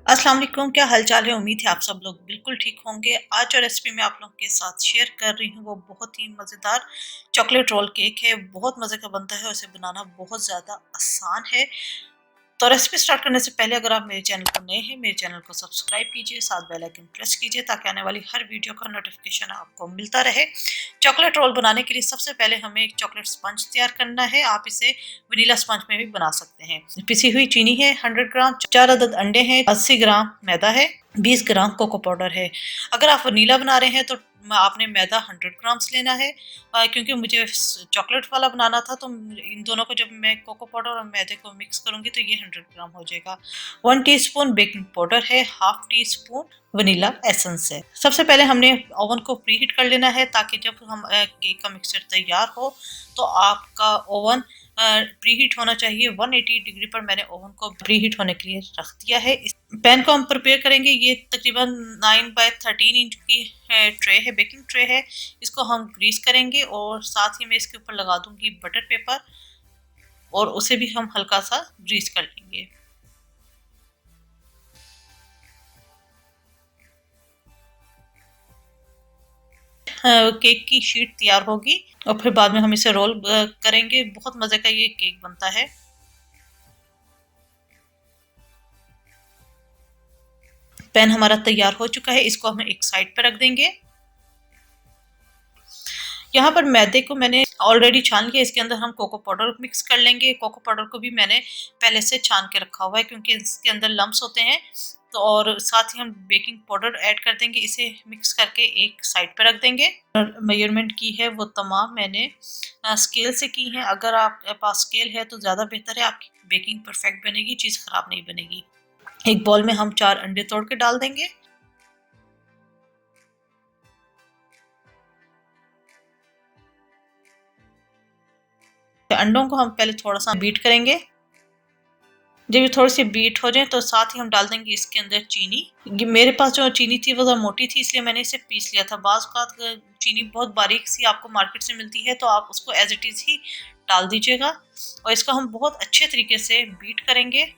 अस्सलाम वालेकुम, क्या हालचाल है। उम्मीद है आप सब लोग बिल्कुल ठीक होंगे। आज जो रेसिपी मैं आप लोगों के साथ शेयर कर रही हूँ वो बहुत ही मज़ेदार चॉकलेट रोल केक है। बहुत मज़े का बनता है और इसे बनाना बहुत ज़्यादा आसान है। तो रेसिपी स्टार्ट करने से पहले अगर आप मेरे चैनल पर नए हैं, मेरे चैनल को सब्सक्राइब कीजिए, साथ बेल आइकन प्रेस कीजिए ताकि आने वाली हर वीडियो का नोटिफिकेशन आपको मिलता रहे। चॉकलेट रोल बनाने के लिए सबसे पहले हमें एक चॉकलेट स्पंज तैयार करना है। आप इसे वनीला स्पंज में भी बना सकते हैं। पिसी हुई चीनी है 100 ग्राम, 4 अदद अंडे हैं, 80 ग्राम मैदा है, 20 ग्राम कोको पाउडर है। अगर आप वनीला बना रहे हैं तो आपने मैदा 100 ग्राम्स लेना है। क्योंकि मुझे चॉकलेट वाला बनाना था तो इन दोनों को जब मैं कोको पाउडर और मैदे को मिक्स करूंगी तो ये 100 ग्राम हो जाएगा। 1 टीस्पून बेकिंग पाउडर है, half tea spoon vanilla essence है। सबसे पहले हमने ओवन को प्री हीट कर लेना है ताकि जब हम केक का मिक्सचर तैयार हो तो आपका ओवन प्री हीट होना चाहिए। 180 डिग्री पर मैंने ओवन को प्री हीट होने के लिए रख दिया है। इस पैन को हम प्रिपेयर करेंगे। ये तकरीबन 9 बाय 13 इंच की ट्रे है, बेकिंग ट्रे है। इसको हम ग्रीस करेंगे और साथ ही मैं इसके ऊपर लगा दूंगी बटर पेपर और उसे भी हम हल्का सा ग्रीस कर लेंगे। केक की शीट तैयार होगी और फिर बाद में हम इसे रोल करेंगे। बहुत मजे का ये केक बनता है। पैन हमारा तैयार हो चुका है, इसको हम एक साइड पर रख देंगे। यहाँ पर मैदे को मैंने ऑलरेडी छान लिया। इसके अंदर हम कोको पाउडर मिक्स कर लेंगे। कोको पाउडर को भी मैंने पहले से छान के रखा हुआ है क्योंकि इसके अंदर लम्स होते हैं। तो और साथ ही हम बेकिंग पाउडर ऐड कर देंगे। इसे मिक्स करके एक साइड पर रख देंगे। और मेजरमेंट की है वो तमाम मैंने स्केल से की है। अगर आपके पास स्केल है तो ज़्यादा बेहतर है, आपकी बेकिंग परफेक्ट बनेगी, चीज़ ख़राब नहीं बनेगी। एक बॉल में हम 4 अंडे तोड़ के डाल देंगे। अंडों को हम पहले थोड़ा सा बीट करेंगे। जब ये थोड़ी सी बीट हो जाए तो साथ ही हम डाल देंगे इसके अंदर चीनी। ये मेरे पास जो चीनी थी वो ज़रा मोटी थी इसलिए मैंने इसे पीस लिया था। बाज़ औक़ात चीनी बहुत बारीक सी आपको मार्केट से मिलती है तो आप उसको एज इट इज़ ही डाल दीजिएगा और इसको हम बहुत अच्छे तरीके से बीट करेंगे।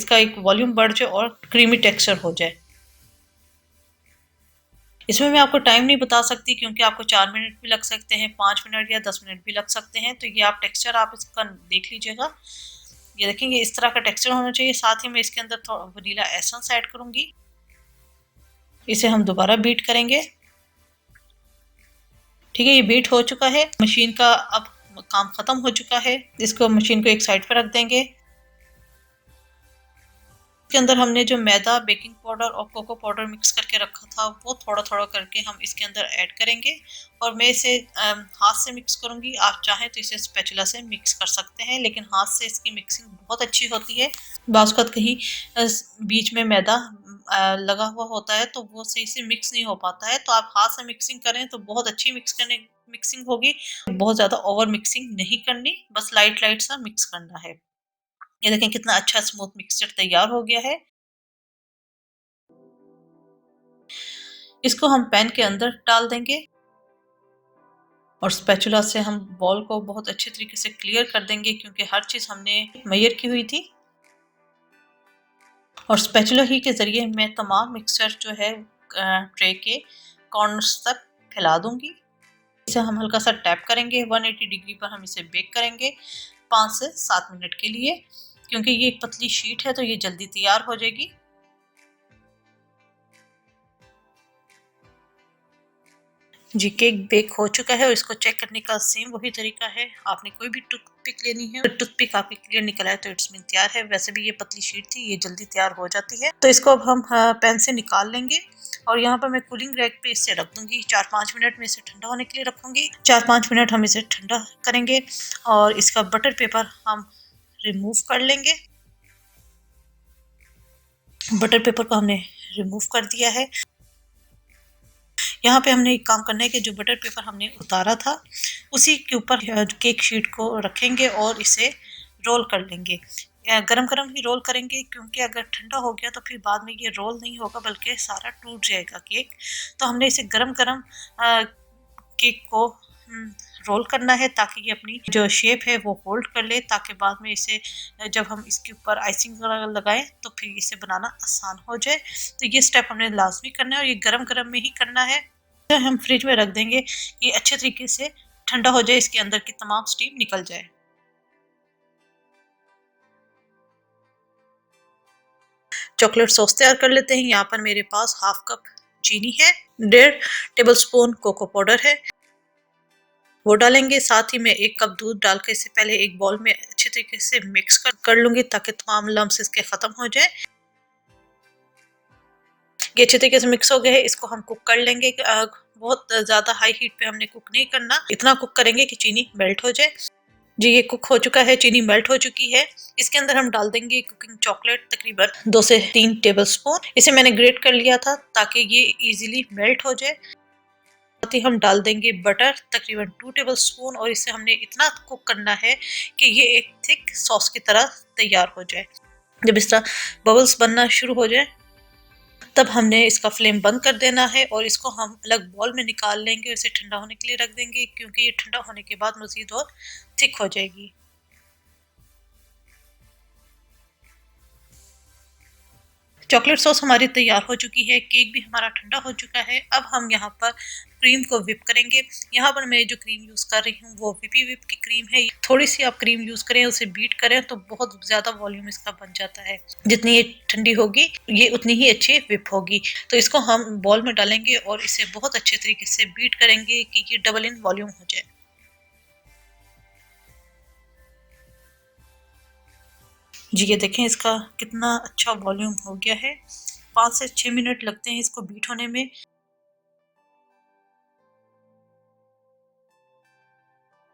इसका एक वॉल्यूम बढ़ जाए और क्रीमी टेक्सचर हो जाए। इसमें मैं आपको टाइम नहीं बता सकती क्योंकि आपको 4 मिनट भी लग सकते हैं, 5 मिनट या 10 मिनट भी लग सकते हैं। तो ये आप टेक्सचर आप इसका देख लीजिएगा। ये देखेंगे इस तरह का टेक्सचर होना चाहिए। साथ ही मैं इसके अंदर थोड़ा वनीला एसेंस ऐड करूंगी। इसे हम दोबारा बीट करेंगे। ठीक है, ये बीट हो चुका है। मशीन का अब काम खत्म हो चुका है। इसको मशीन को एक साइड पर रख देंगे। इसके अंदर हमने जो मैदा, बेकिंग पाउडर और कोको पाउडर मिक्स करके रखा था वो थोड़ा थोड़ा करके हम इसके अंदर ऐड करेंगे और मैं इसे हाथ से मिक्स करूंगी। आप चाहें तो इसे स्पैचुला से मिक्स कर सकते हैं लेकिन हाथ से इसकी मिक्सिंग बहुत अच्छी होती है। बाज़ वक़्त कहीं बीच में मैदा लगा हुआ होता है तो वो सही से मिक्स नहीं हो पाता है। तो आप हाथ से मिक्सिंग करें तो बहुत अच्छी मिक्सिंग होगी। बहुत ज़्यादा ओवर मिक्सिंग नहीं करनी, बस लाइट लाइट सा मिक्स करना है। ये देखें कितना अच्छा स्मूथ मिक्सचर तैयार हो गया है। इसको हम पैन के अंदर डाल देंगे और स्पैचुला से हम बॉल को बहुत अच्छे तरीके से क्लियर कर देंगे क्योंकि हर चीज़ हमने मेजर की हुई थी। और स्पैचुला ही के ज़रिए मैं तमाम मिक्सचर जो है ट्रे के कॉर्नर्स तक फैला दूंगी। इसे हम हल्का सा टैप करेंगे। 180 डिग्री पर हम इसे बेक करेंगे 5 से 7 मिनट के लिए। क्योंकि ये एक पतली शीट है तो ये जल्दी तैयार हो जाएगी। जी, केक बेक हो चुका है और इसको चेक करने का सेम वही तरीका है। आपने कोई भी टूथपिक लेनी है, टूथपिक आपकी क्लियर निकल आए तो इट्स मीन तैयार है। वैसे भी ये पतली शीट थी, ये जल्दी तैयार हो जाती है। तो इसको अब हम पैन से निकाल लेंगे और यहाँ पर मैं कूलिंग रैक पे इसे रख दूंगी। 4-5 मिनट में इसे ठंडा होने के लिए रखूंगी। 4-5 मिनट हम इसे ठंडा करेंगे और इसका बटर पेपर हम रिमूव कर लेंगे। बटर पेपर को हमने रिमूव कर दिया है। यहाँ पे हमने एक काम करना है कि जो बटर पेपर हमने उतारा था उसी के ऊपर केक शीट को रखेंगे और इसे रोल कर लेंगे। गरम गरम ही रोल करेंगे क्योंकि अगर ठंडा हो गया तो फिर बाद में ये रोल नहीं होगा बल्कि सारा टूट जाएगा केक। तो हमने इसे गरम गरम केक को रोल करना है ताकि ये अपनी जो शेप है वो होल्ड कर ले, ताकि बाद में इसे जब हम इसके ऊपर आइसिंग लगाएं तो फिर इसे बनाना आसान हो जाए। तो ये स्टेप हमने लाजमी करना है और ये गरम गरम में ही करना है। तो हम फ्रिज में रख देंगे, ये अच्छे तरीके से ठंडा हो जाए, इसके अंदर की तमाम स्टीम निकल जाए। चॉकलेट सॉस तैयार कर लेते हैं। यहाँ पर मेरे पास हाफ कप चीनी है, 1.5 टेबल स्पून कोको पाउडर है, वो डालेंगे। साथ ही मैं 1 कप दूध डालकर इसे पहले एक बाउल में अच्छे तरीके से मिक्स कर लूंगी ताकि तमाम लम्स इसके खत्म हो जाए। ये अच्छे तरीके से मिक्स हो गए हैं, इसको हम कुक कर लेंगे। बहुत ज्यादा हाई हीट पे हमने कुक नहीं करना, इतना कुक करेंगे कि चीनी मेल्ट हो जाए। जी ये कुक हो चुका है, चीनी मेल्ट हो चुकी है। इसके अंदर हम डाल देंगे कुकिंग चॉकलेट, तकरीबन 2 से 3 टेबल स्पून। इसे मैंने ग्रेट कर लिया था ताकि ये इजीली मेल्ट हो जाए। साथ ही हम डाल देंगे बटर, तकरीबन 2 टेबल स्पून, और इसे हमने इतना कुक करना है कि ये एक थिक सॉस की तरह तैयार हो जाए। जब इस तरह बबल्स बनना शुरू हो जाए तब हमने इसका फ्लेम बंद कर देना है और इसको हम अलग बॉल में निकाल लेंगे और इसे ठंडा होने के लिए रख देंगे, क्योंकि ये ठंडा होने के बाद मजीद और थिक हो जाएगी। चॉकलेट सॉस हमारी तैयार हो चुकी है, केक भी हमारा ठंडा हो चुका है। अब हम यहाँ पर क्रीम को विप करेंगे। यहाँ पर मैं जो क्रीम यूज़ कर रही हूँ वो विपी विप की क्रीम है। थोड़ी सी आप क्रीम यूज़ करें, उसे बीट करें तो बहुत ज़्यादा वॉल्यूम इसका बन जाता है। जितनी ये ठंडी होगी ये उतनी ही अच्छी विप होगी। तो इसको हम बॉल में डालेंगे और इसे बहुत अच्छे तरीके से बीट करेंगे कि ये डबल इन वॉल्यूम हो जाए। जी ये देखें इसका कितना अच्छा वॉल्यूम हो गया है। 5 से 6 मिनट लगते हैं इसको बीट होने में।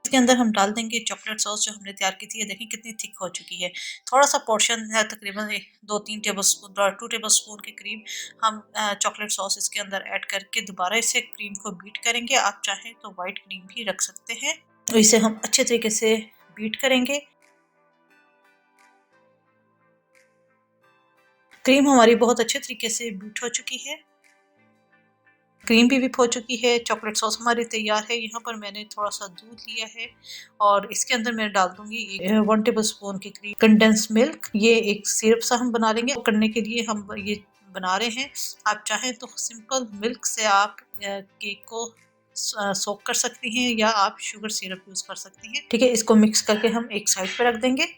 इसके अंदर हम डाल देंगे चॉकलेट सॉस जो हमने तैयार की थी। ये देखें कितनी थिक हो चुकी है। थोड़ा सा पोर्शन है, तकरीबन 2-3 टेबल स्पून, 2 टेबल स्पून के करीब हम चॉकलेट सॉस इसके अंदर ऐड करके दोबारा इसे क्रीम को बीट करेंगे। आप चाहें तो वाइट क्रीम भी रख सकते हैं। तो इसे हम अच्छे तरीके से बीट करेंगे। क्रीम हमारी बहुत अच्छे तरीके से बीट हो चुकी है, क्रीम भी विप हो चुकी है, चॉकलेट सॉस हमारी तैयार है। यहाँ पर मैंने थोड़ा सा दूध लिया है और इसके अंदर मैं डाल दूंगी 1 टेबल स्पून की क्रीम कंडेंस मिल्क। ये एक सिरप सा हम बना लेंगे, करने के लिए हम ये बना रहे हैं। आप चाहें तो सिंपल मिल्क से आप केक को सोक कर सकती हैं या आप शुगर सिरप यूज कर सकती हैं। ठीक है, इसको मिक्स करके हम एक साइड पे रख देंगे।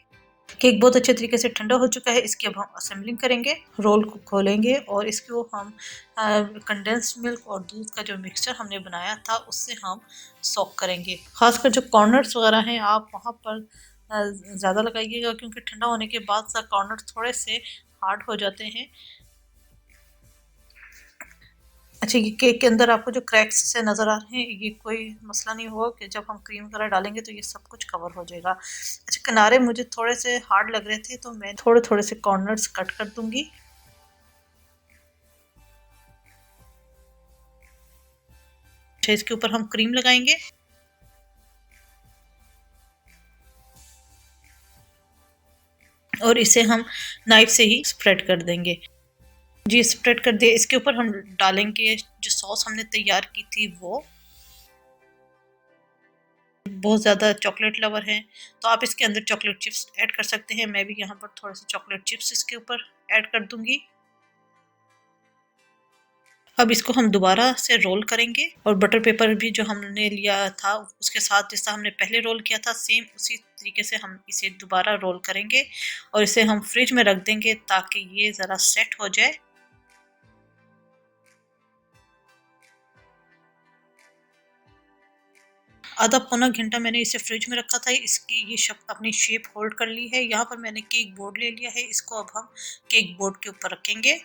केक बहुत अच्छे तरीके से ठंडा हो चुका है, इसकी अब हम असेंबलिंग करेंगे। रोल को खोलेंगे और इसको हम कंडेंस्ड मिल्क और दूध का जो मिक्सचर हमने बनाया था उससे हम सोक करेंगे। खासकर जो कॉर्नर्स वगैरह हैं आप वहाँ पर ज़्यादा लगाइएगा, क्योंकि ठंडा होने के बाद कॉर्नर थोड़े से हार्ड हो जाते हैं। अच्छा, ये केक के अंदर आपको जो क्रैक्स से नज़र आ रहे हैं ये कोई मसला नहीं होगा कि जब हम क्रीम वगैरह डालेंगे तो ये सब कुछ कवर हो जाएगा। अच्छा, किनारे मुझे थोड़े से हार्ड लग रहे थे तो मैं थोड़े थोड़े से कॉर्नर्स कट कर दूंगी। अच्छा, इसके ऊपर हम क्रीम लगाएंगे और इसे हम नाइफ से ही स्प्रेड कर देंगे। जी स्प्रेड कर दिए। इसके ऊपर हम डालेंगे जो सॉस हमने तैयार की थी वो। बहुत ज़्यादा चॉकलेट लवर हैं तो आप इसके अंदर चॉकलेट चिप्स ऐड कर सकते हैं। मैं भी यहाँ पर थोड़े से चॉकलेट चिप्स इसके ऊपर ऐड कर दूंगी। अब इसको हम दोबारा से रोल करेंगे और बटर पेपर भी जो हमने लिया था उसके साथ, जैसा हमने पहले रोल किया था सेम उसी तरीके से हम इसे दोबारा रोल करेंगे और इसे हम फ्रिज में रख देंगे ताकि ये ज़रा सेट हो जाए। आधा पौना घंटा मैंने इसे फ्रिज में रखा था। इसकी ये अपनी शेप होल्ड कर ली है। यहाँ पर मैंने केक बोर्ड ले लिया है, इसको अब हम केक बोर्ड के ऊपर रखेंगे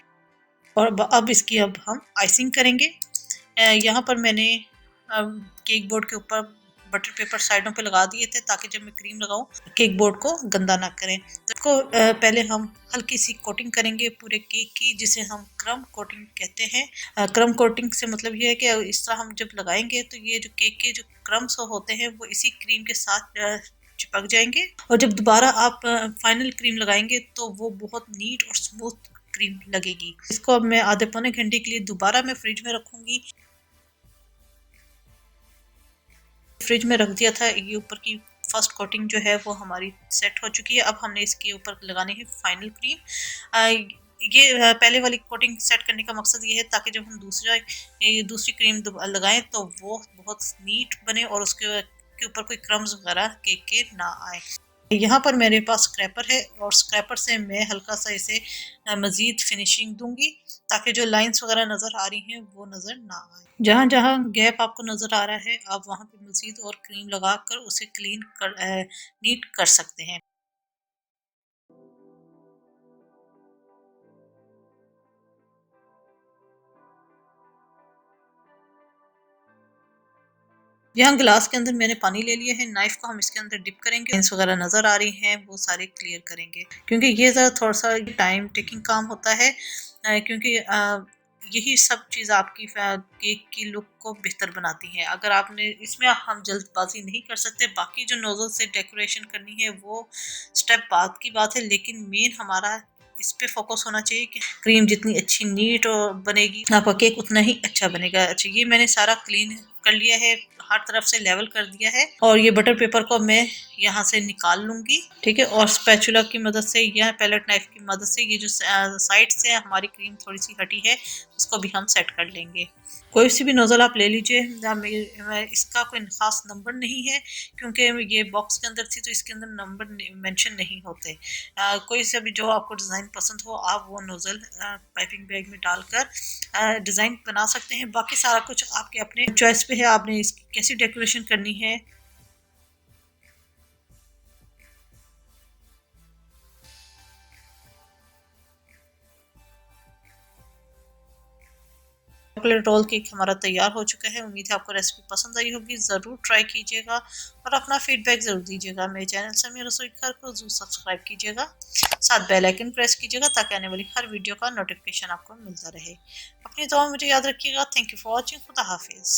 और अब इसकी अब हम आइसिंग करेंगे। यहाँ पर मैंने केक बोर्ड के ऊपर बटर पेपर साइडों पे लगा दिए थे ताकि जब मैं क्रीम लगाऊं केक बोर्ड को गंदा ना करें। तो इसको पहले हम हल्की सी कोटिंग करेंगे पूरे केक की, जिसे हम क्रम कोटिंग कहते हैं। क्रम कोटिंग से मतलब ये है कि इस तरह हम जब लगाएंगे तो ये जो केक के जो क्रम्स होते हैं वो इसी क्रीम के साथ चिपक जाएंगे और जब दोबारा आप फाइनल क्रीम लगाएंगे तो वो बहुत नीट और स्मूथ क्रीम लगेगी। इसको अब मैं आधे पौने घंटे के लिए दोबारा मैं फ्रिज में रखूंगी। फ्रिज में रख दिया था। ये ऊपर की फर्स्ट कोटिंग जो है वो हमारी सेट हो चुकी है। अब हमने इसके ऊपर लगानी है फाइनल क्रीम। पहले वाली कोटिंग सेट करने का मकसद ये है ताकि जब हम दूसरी क्रीम लगाएं तो वो बहुत नीट बने और उसके के ऊपर कोई क्रम्स वगैरह केक के ना आए। यहाँ पर मेरे पास स्क्रैपर है और स्क्रैपर से मैं हल्का सा इसे मजीद फिनिशिंग दूंगी ताकि जो लाइंस वगैरह नज़र आ रही हैं वो नज़र ना आए। जहाँ जहाँ गैप आपको नज़र आ रहा है आप वहाँ पे मजीद और क्रीम लगा कर उसे नीट कर सकते हैं। यहाँ गिलास के अंदर मैंने पानी ले लिया है। नाइफ को हम इसके अंदर डिप करेंगे। लाइंस वगैरह नज़र आ रही हैं वो सारे क्लियर करेंगे क्योंकि ये ज़रा थोड़ा सा टाइम टेकिंग काम होता है क्योंकि यही सब चीज़ आपकी केक की लुक को बेहतर बनाती है। अगर आपने इसमें हम जल्दबाजी नहीं कर सकते। बाकी जो नोजल से डेकोरेशन करनी है वो स्टेप बाद की बात है, लेकिन मेन हमारा इस पे फोकस होना चाहिए कि क्रीम जितनी अच्छी नीट और बनेगी आपका केक उतना ही अच्छा बनेगा। अच्छा, ये मैंने सारा क्लीन कर लिया है, हर तरफ से लेवल कर दिया है और ये बटर पेपर को मैं यहाँ से निकाल लूंगी। ठीक है, और स्पैचुला की मदद से या पैलेट नाइफ की मदद से ये जो साइड से हमारी क्रीम थोड़ी सी हटी है उसको भी हम सेट कर लेंगे। कोई सी भी नोजल आप ले लीजिए। इसका कोई खास नंबर नहीं है क्योंकि ये बॉक्स के अंदर थी तो इसके अंदर नंबर मेंशन नहीं होते। कोई सा भी जो आपको डिज़ाइन पसंद हो आप वो नोजल पाइपिंग बैग में डालकर डिज़ाइन बना सकते हैं। बाकी सारा कुछ आपके अपने चॉइस पे है, आपने इसकी कैसी डेकोरेशन करनी है। चॉकलेट रोल केक हमारा तैयार हो चुका है। उम्मीद है आपको रेसिपी पसंद आई होगी। ज़रूर ट्राई कीजिएगा और अपना फीडबैक ज़रूर दीजिएगा। मेरे चैनल समीर रसोई घर को ज़रूर सब्सक्राइब कीजिएगा, साथ बेल आइकन प्रेस कीजिएगा ताकि आने वाली हर वीडियो का नोटिफिकेशन आपको मिलता रहे। अपनी दुआ में मुझे याद रखिएगा। Thank you for watching. खुदा हाफिज़।